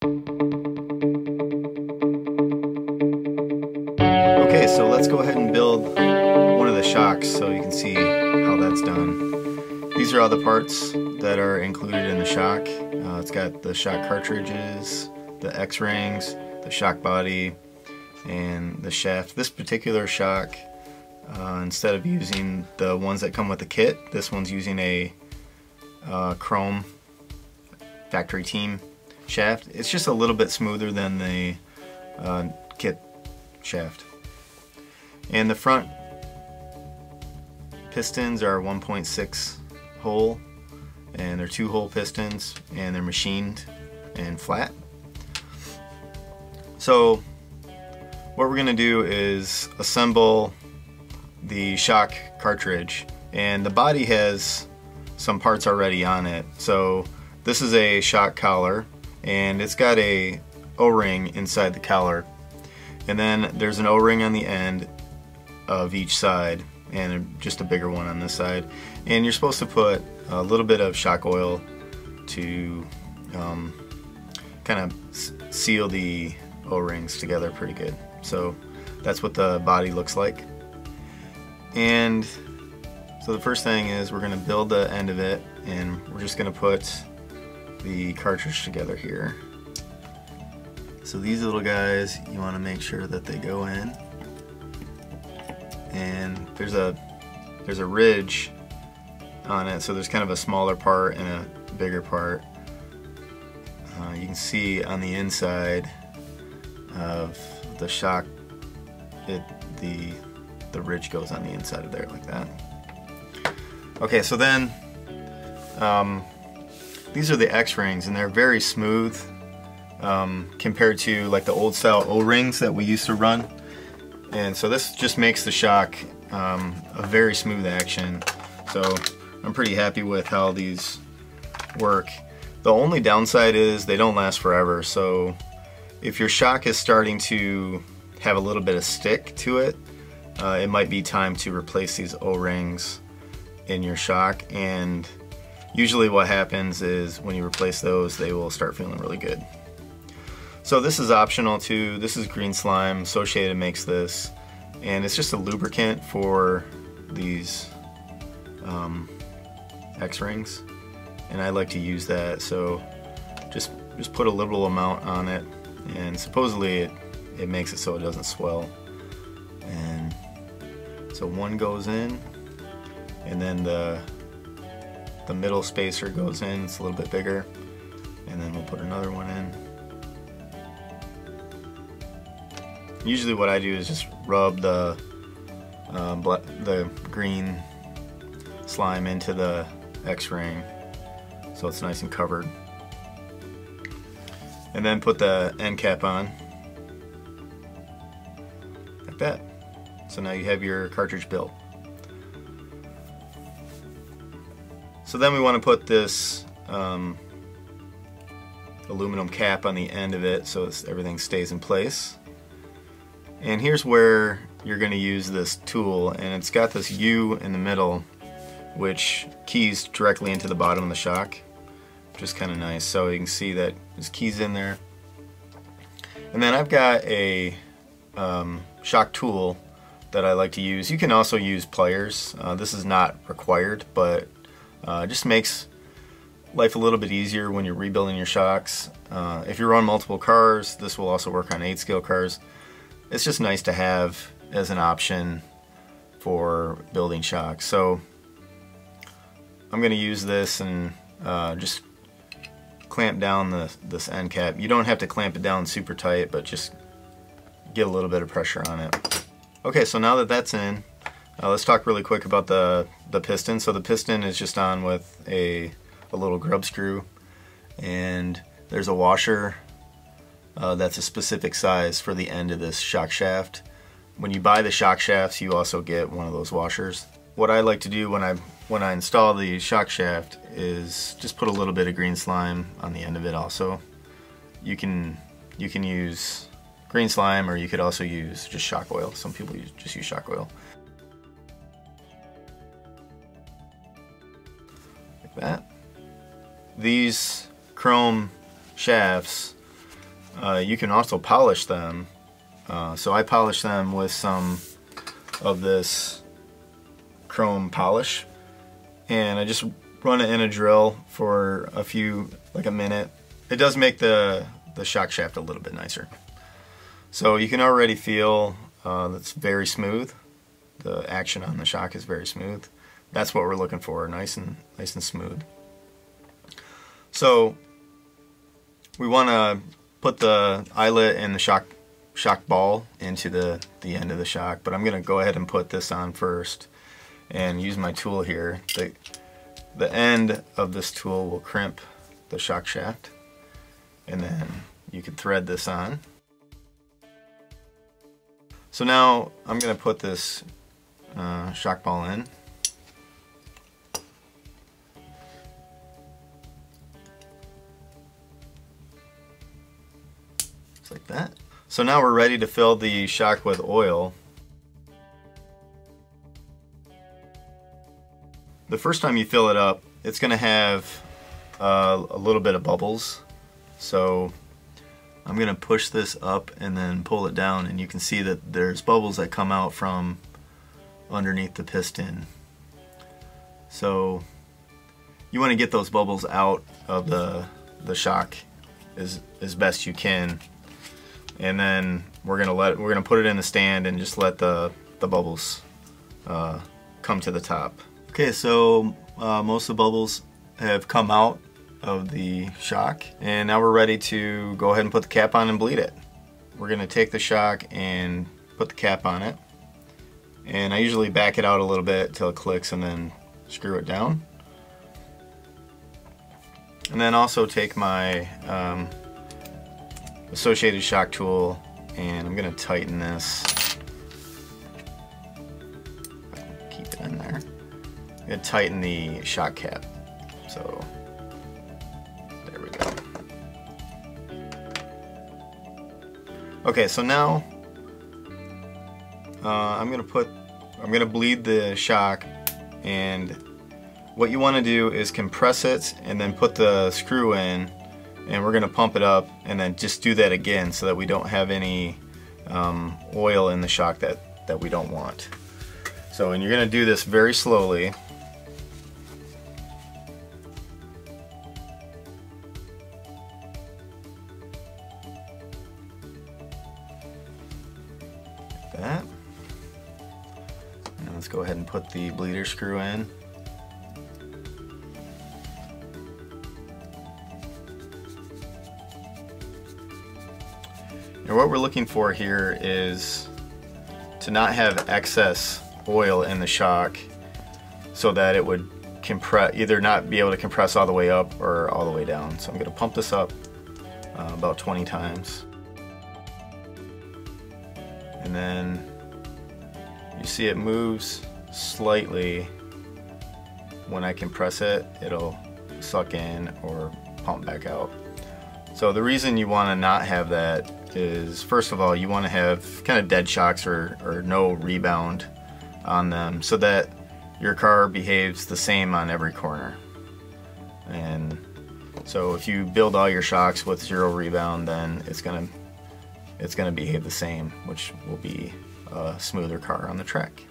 Okay, so let's go ahead and build one of the shocks so you can see how that's done. These are all the parts that are included in the shock. It's got the shock cartridges, the X-rings, the shock body, and the shaft. This particular shock, instead of using the ones that come with the kit, this one's using a chrome factory team shaft. It's just a little bit smoother than the kit shaft. And the front pistons are 1.6 hole, and they're 2-hole pistons, and they're machined and flat. So what we're going to do is assemble the shock cartridge, and the body has some parts already on it. So this is a shock collar, and it's got a O-ring inside the collar, and then there's an O-ring on the end of each side and just a bigger one on this side, and you're supposed to put a little bit of shock oil to kind of seal the O-rings together pretty good. So that's what the body looks like. And so the first thing is we're going to build the end of it, and we're just going to put the cartridge together here. So these little guys, you want to make sure that they go in, and there's a ridge on it, so there's kind of a smaller part and a bigger part. You can see on the inside of the shock, the ridge goes on the inside of there like that. Okay, so then these are the X-rings, and they're very smooth compared to like the old style O-rings that we used to run. And so this just makes the shock a very smooth action. So I'm pretty happy with how these work. The only downside is they don't last forever. So if your shock is starting to have a little bit of stick to it, it might be time to replace these O-rings in your shock. And usually what happens is when you replace those, they will start feeling really good. So this is optional too. This is green slime. Associated makes this, and it's just a lubricant for these X-rings, and I like to use that. So just put a little amount on it, and supposedly it makes it so it doesn't swell. And so one goes in, and then the middle spacer goes in. It's a little bit bigger, and then we'll put another one in. Usually what I do is just rub the green slime into the X-ring so it's nice and covered. And then put the end cap on, like that. So now you have your cartridge built. So then we want to put this aluminum cap on the end of it so everything stays in place. And here's where you're going to use this tool, and it's got this U in the middle which keys directly into the bottom of the shock, which is kind of nice. So you can see that there's keys in there. And then I've got a shock tool that I like to use. You can also use pliers. This is not required, but it just makes life a little bit easier when you're rebuilding your shocks. If you run multiple cars, this will also work on 8-scale cars. It's just nice to have as an option for building shocks. So I'm going to use this and just clamp down this end cap. You don't have to clamp it down super tight, but just get a little bit of pressure on it. Okay, so now that that's in, let's talk really quick about the piston. So the piston is just on with a little grub screw, and there's a washer that's a specific size for the end of this shock shaft. When you buy the shock shafts, you also get one of those washers. What I like to do when I install the shock shaft is just put a little bit of green slime on the end of it also. You can use green slime, or you could also use just shock oil. Some people just use shock oil. Like that. These chrome shafts you can also polish them. So I polish them with some of this chrome polish, and I just run it in a drill for like a minute. It does make the shock shaft a little bit nicer. So you can already feel that's very smooth. The action on the shock is very smooth. That's what we're looking for, nice and smooth. So we want to put the eyelet and the shock ball into the end of the shock, but I'm going to go ahead and put this on first and use my tool here. The end of this tool will crimp the shock shaft, and then you can thread this on. So now I'm going to put this shock ball in. Just like that. So now we're ready to fill the shock with oil. The first time you fill it up, it's going to have a little bit of bubbles. So I'm going to push this up and then pull it down, and you can see that there's bubbles that come out from underneath the piston. So you want to get those bubbles out of the shock as best you can, and then we're gonna put it in the stand and just let the bubbles come to the top. Okay, so most of the bubbles have come out of the shock, and now we're ready to go ahead and put the cap on and bleed it. We're gonna take the shock and put the cap on it, and I usually back it out a little bit till it clicks and then screw it down. And then also take my Associated shock tool, and I'm going to tighten this. Keep it in there. I'm going to tighten the shock cap. So there we go. Okay, so now I'm going to bleed the shock, and what you want to do is compress it and then put the screw in, and we're going to pump it up and then just do that again so that we don't have any oil in the shock that we don't want. So, and you're going to do this very slowly. Like that. And let's go ahead and put the bleeder screw in. And what we're looking for here is to not have excess oil in the shock, so that it would compress, either not be able to compress all the way up or all the way down. So I'm going to pump this up about 20 times. And then you see it moves slightly. When I compress it, it'll suck in or pump back out. So the reason you want to not have that is, first of all, you want to have kind of dead shocks or no rebound on them, so that your car behaves the same on every corner. And so if you build all your shocks with zero rebound, then it's gonna behave the same, which will be a smoother car on the track.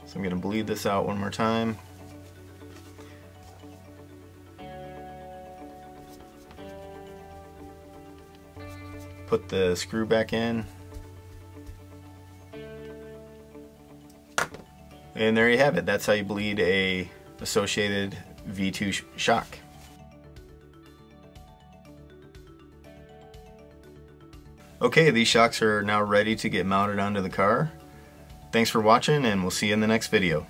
So I'm gonna bleed this out one more time. Put the screw back in, and there you have it. That's how you bleed a Associated V2 shock. Okay, these shocks are now ready to get mounted onto the car. Thanks for watching, and we'll see you in the next video.